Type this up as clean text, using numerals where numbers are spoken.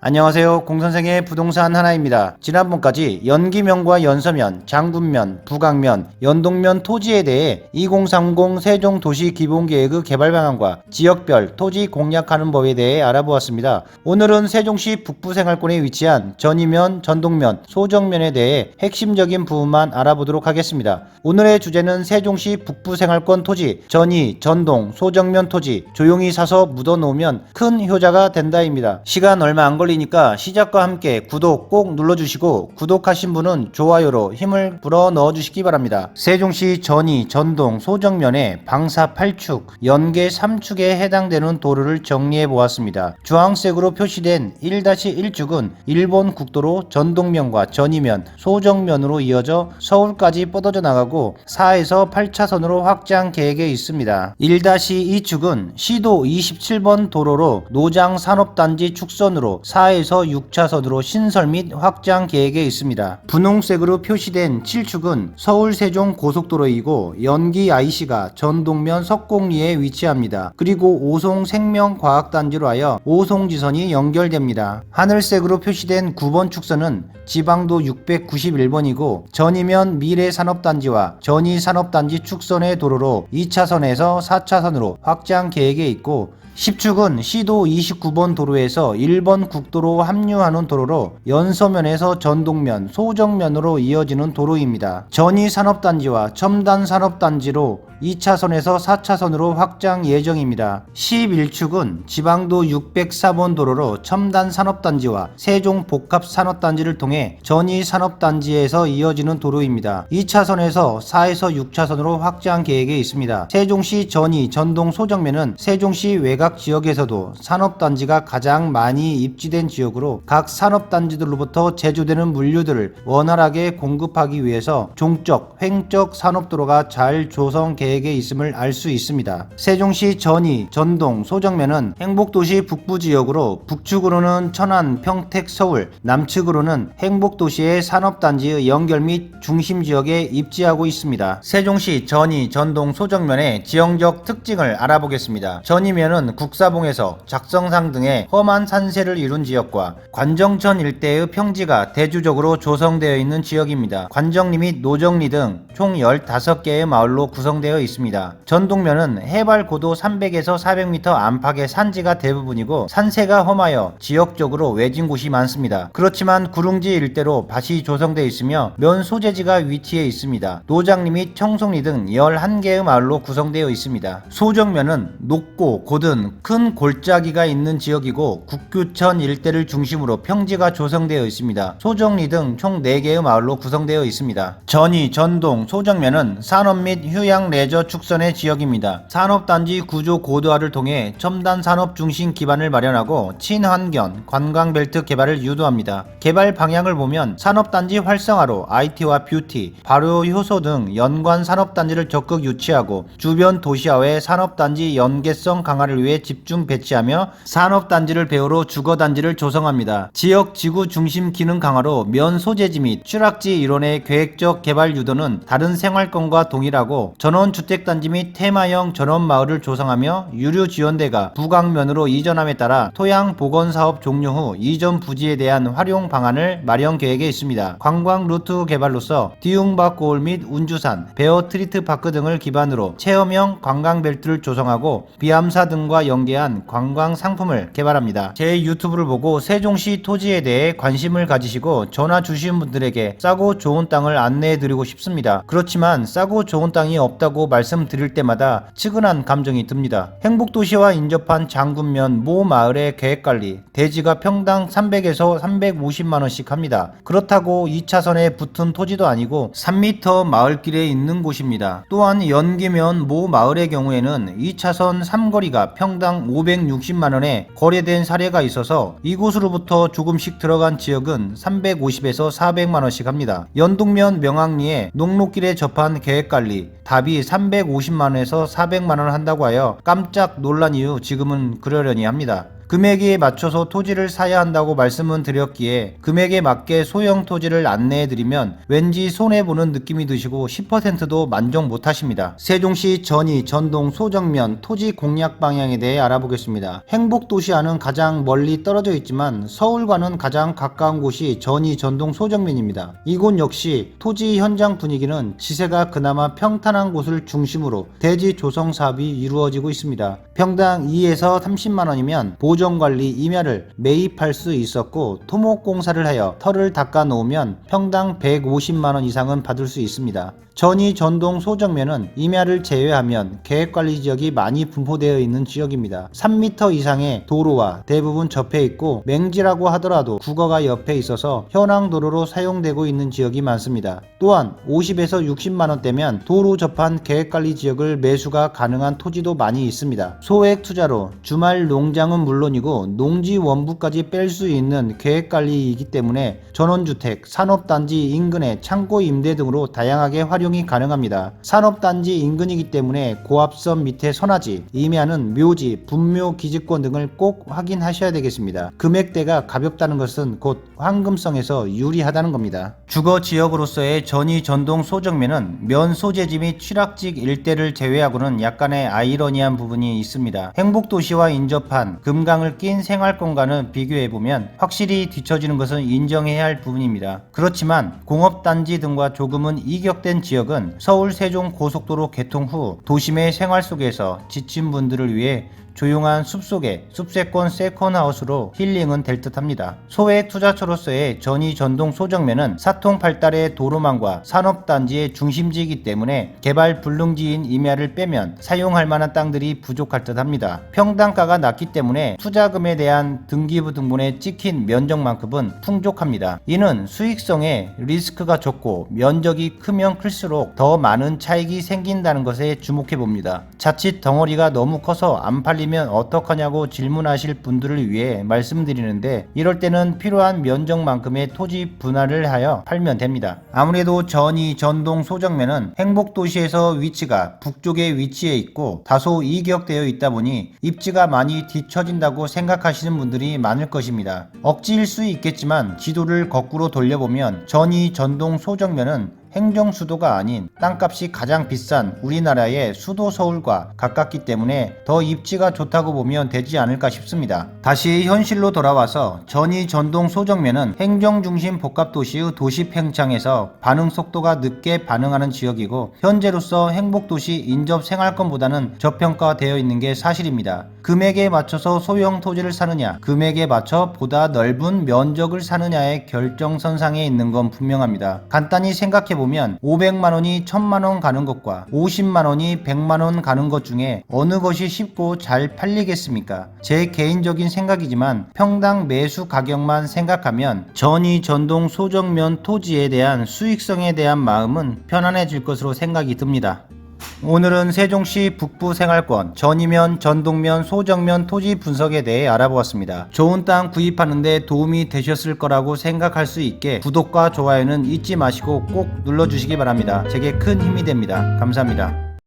안녕하세요. 공선생의 부동산 하나입니다. 지난번까지 연기면과 연서면, 장군면, 부강면, 연동면 토지에 대해 2030 세종도시기본계획의 개발방안과 지역별 토지 공략하는 법에 대해 알아보았습니다. 오늘은 세종시 북부생활권에 위치한 전이면, 전동면, 소정면에 대해 핵심적인 부분만 알아보도록 하겠습니다. 오늘의 주제는 세종시 북부생활권 토지, 전이, 전동, 소정면 토지 조용히 사서 묻어놓으면 큰 효자가 된다입니다. 시간 얼마 안 걸리니까 시작과 함께 구독 꼭 눌러주시고, 구독하신 분은 좋아요로 힘을 불어 넣어주시기 바랍니다. 세종시 전이, 전동, 소정면의 방사 8축, 연계 3축에 해당되는 도로를 정리해 보았습니다. 주황색으로 표시된 1-1축은 일본 국도로 전동면과 전이면, 소정면으로 이어져 서울까지 뻗어져 나가고 4에서 8차선으로 확장 계획에 있습니다. 1-2축은 시도 27번 도로로 노장 산업단지 축선으로 4에서 6차선으로 신설 및 확장 계획에 있습니다. 분홍색으로 표시된 7축은 서울 세종 고속도로이고 연기 IC가 전동면 석곡리에 위치합니다. 그리고 오송 생명과학단지로 하여 오송지선이 연결됩니다. 하늘색으로 표시된 9번 축선은 지방도 691번이고 전이면 미래산업단지와 전이산업단지 축선의 도로로 2차선에서 4차선으로 확장 계획에 있고, 10축은 시도 29번 도로에서 1번 국도로 합류하는 도로로 연서면에서 전동면, 소정면으로 이어지는 도로입니다. 전이산업단지와 첨단산업단지로 2차선에서 4차선으로 확장 예정입니다. 11축은 지방도 604번 도로로 첨단산업단지와 세종복합산업단지를 통해 전이산업단지에서 이어지는 도로입니다. 2차선에서 4에서 6차선으로 확장 계획에 있습니다. 세종시 전이, 전동, 소정면은 세종시 외곽 지역에서도 산업단지가 가장 많이 입지된 지역으로 각 산업단지들로부터 제조되는 물류들을 원활하게 공급하기 위해서 종적, 횡적 산업도로가 잘 조성 계획에 있음을 알 수 있습니다. 세종시 전이, 전동, 소정면은 행복도시 북부지역으로 북측으로는 천안, 평택, 서울, 남측으로는 행복도시의 산업단지의 연결 및 중심지역에 입지하고 있습니다. 세종시 전이, 전동, 소정면의 지형적 특징을 알아보겠습니다. 전이면은 국사봉에서 작성상 등의 험한 산세를 이룬 지역과 관정천 일대의 평지가 대주적으로 조성되어 있는 지역입니다. 관정리 및 노정리 등 총 15개의 마을로 구성되어 있습니다. 전동면은 해발 고도 300에서 400m 안팎의 산지가 대부분이고 산세가 험하여 지역적으로 외진 곳이 많습니다. 그렇지만 구릉지 일대로 밭이 조성되어 있으며 면 소재지가 위치해 있습니다. 노장리 및 청송리 등 11개의 마을로 구성되어 있습니다. 소정면은 높고 고든 큰 골짜기가 있는 지역이고 국교천 일대를 중심으로 평지가 조성되어 있습니다. 소정리 등 총 4개의 마을로 구성되어 있습니다. 전이, 전동, 소정면은 산업 및 휴양 레저 축선의 지역입니다. 산업단지 구조 고도화를 통해 첨단 산업 중심 기반을 마련하고 친환경 관광벨트 개발을 유도합니다. 개발 방향을 보면 산업단지 활성화로 IT와 뷰티, 발효 효소 등 연관 산업단지를 적극 유치하고 주변 도시와 외 산업단지 연계성 강화를 위해 집중 배치하며 산업단지를 배후로 주거단지를 조성합니다. 지역 지구 중심 기능 강화로 면 소재지 및 취락지 이론의 계획적 개발 유도는 다른 생활권과 동일하고 전원주택단지 및 테마형 전원마을을 조성하며 유류 지원대가 부강면으로 이전함에 따라 토양 복원사업 종료 후 이전 부지에 대한 활용 방안을 마련 계획에 있습니다. 관광 루트 개발로서 디웅바골 및 운주산, 베어 트리트파크 등을 기반으로 체험형 관광벨트를 조성하고 비암사 등과 연계한 관광 상품을 개발합니다. 제 유튜브를 보고 세종시 토지에 대해 관심을 가지시고 전화 주신 분들에게 싸고 좋은 땅을 안내해 드리고 싶습니다. 그렇지만 싸고 좋은 땅이 없다고 말씀드릴 때마다 측은한 감정이 듭니다. 행복도시와 인접한 장군면 모 마을의 계획관리, 대지가 평당 300에서 350만원씩 합니다. 그렇다고 2차선에 붙은 토지도 아니고 3m 마을길에 있는 곳입니다. 또한 연기면 모 마을의 경우에는 2차선 삼거리가 평당 560만원에 거래된 사례가 있어서 이곳으로부터 조금씩 들어간 지역은 350에서 400만원씩 합니다. 연동면 명항리에 녹록길에 접한 계획관리, 답이 350만원에서 400만원 한다고 하여 깜짝 놀란 이후 지금은 그러려니 합니다. 금액에 맞춰서 토지를 사야 한다고 말씀은 드렸기에 금액에 맞게 소형 토지를 안내해드리면 왠지 손해보는 느낌이 드시고 10%도 만족 못하십니다. 세종시 전이, 전동, 소정면 토지 공략 방향에 대해 알아보겠습니다. 행복도시와는 가장 멀리 떨어져 있지만 서울과는 가장 가까운 곳이 전이, 전동, 소정면입니다. 이곳 역시 토지 현장 분위기는 지세가 그나마 평탄한 곳을 중심으로 대지 조성 사업이 이루어지고 있습니다. 평당 2에서 30만원이면 보정관리 임야를 매입할 수 있었고 토목공사를 하여 털을 닦아 놓으면 평당 150만원 이상은 받을 수 있습니다. 전이, 전동, 소정면은 임야를 제외하면 계획관리지역이 많이 분포되어 있는 지역입니다. 3m 이상의 도로와 대부분 접해 있고 맹지라고 하더라도 국어가 옆에 있어서 현황도로로 사용되고 있는 지역이 많습니다. 또한 50에서 60만원대면 도로 접한 계획관리지역을 매수가 가능한 토지도 많이 있습니다. 소액 투자로 주말 농장은 물론이고 농지 원부까지 뺄 수 있는 계획관리이기 때문에 전원주택, 산업단지 인근의 창고 임대 등으로 다양하게 활용이 가능합니다. 산업단지 인근이기 때문에 고압선 밑에 선화지, 임야는 묘지, 분묘 기지권 등을 꼭 확인하셔야 되겠습니다. 금액대가 가볍다는 것은 곧 황금성에서 유리하다는 겁니다. 주거지역으로서의 전이, 전동, 소정면은 면 소재지 및 취락지 일대를 제외하고는 약간의 아이러니한 부분이 있습니다. 행복도시와 인접한 금강을 낀 생활권과는 비교해보면 확실히 뒤처지는 것은 인정해야 할 부분입니다. 그렇지만 공업단지 등과 조금은 이격된 지역은 서울 세종 고속도로 개통 후 도심의 생활 속에서 지친 분들을 위해 조용한 숲속의 숲세권 세컨하우스로 힐링은 될 듯합니다. 소액 투자처로서의 전이, 전동, 소정면은 사통팔달의 도로망과 산업단지의 중심지이기 때문에 개발 불능지인 임야를 빼면 사용할 만한 땅들이 부족할 듯합니다. 평당가가 낮기 때문에 투자금에 대한 등기부등본에 찍힌 면적만큼은 풍족합니다. 이는 수익성에 리스크가 적고 면적이 크면 클수록 더 많은 차익이 생긴다는 것에 주목해 봅니다. 자칫 덩어리가 너무 커서 안 팔리면 어떡하냐고 질문하실 분들을 위해 말씀드리는데 이럴 때는 필요한 면적만큼의 토지 분할을 하여 팔면 됩니다. 아무래도 전이, 전동, 소정면은 행복도시에서 위치가 북쪽에 위치해 있고 다소 이격되어 있다 보니 입지가 많이 뒤처진다고 생각하시는 분들이 많을 것입니다. 억지일 수 있겠지만 지도를 거꾸로 돌려보면 전이, 전동, 소정면은 행정 수도가 아닌 땅값이 가장 비싼 우리나라의 수도 서울과 가깝기 때문에 더 입지가 좋다고 보면 되지 않을까 싶습니다. 다시 현실로 돌아와서 전이, 전동, 소정면은 행정중심 복합도시의 도시 팽창에서 반응 속도가 늦게 반응하는 지역이고 현재로서 행복도시 인접 생활권보다는 저평가되어 있는 게 사실입니다. 금액에 맞춰서 소형 토지를 사느냐, 금액에 맞춰 보다 넓은 면적을 사느냐의 결정선상에 있는 건 분명합니다. 간단히 생각해보면 500만원이 1000만원 가는 것과 50만원이 100만원 가는 것 중에 어느 것이 쉽고 잘 팔리겠습니까? 제 개인적인 생각이지만 평당 매수 가격만 생각하면 전이, 전동, 소정면 토지에 대한 수익성에 대한 마음은 편안해질 것으로 생각이 듭니다. 오늘은 세종시 북부 생활권 전이면, 전동면, 소정면 토지 분석에 대해 알아보았습니다. 좋은 땅 구입하는데 도움이 되셨을 거라고 생각할 수 있게 구독과 좋아요는 잊지 마시고 꼭 눌러주시기 바랍니다. 제게 큰 힘이 됩니다. 감사합니다.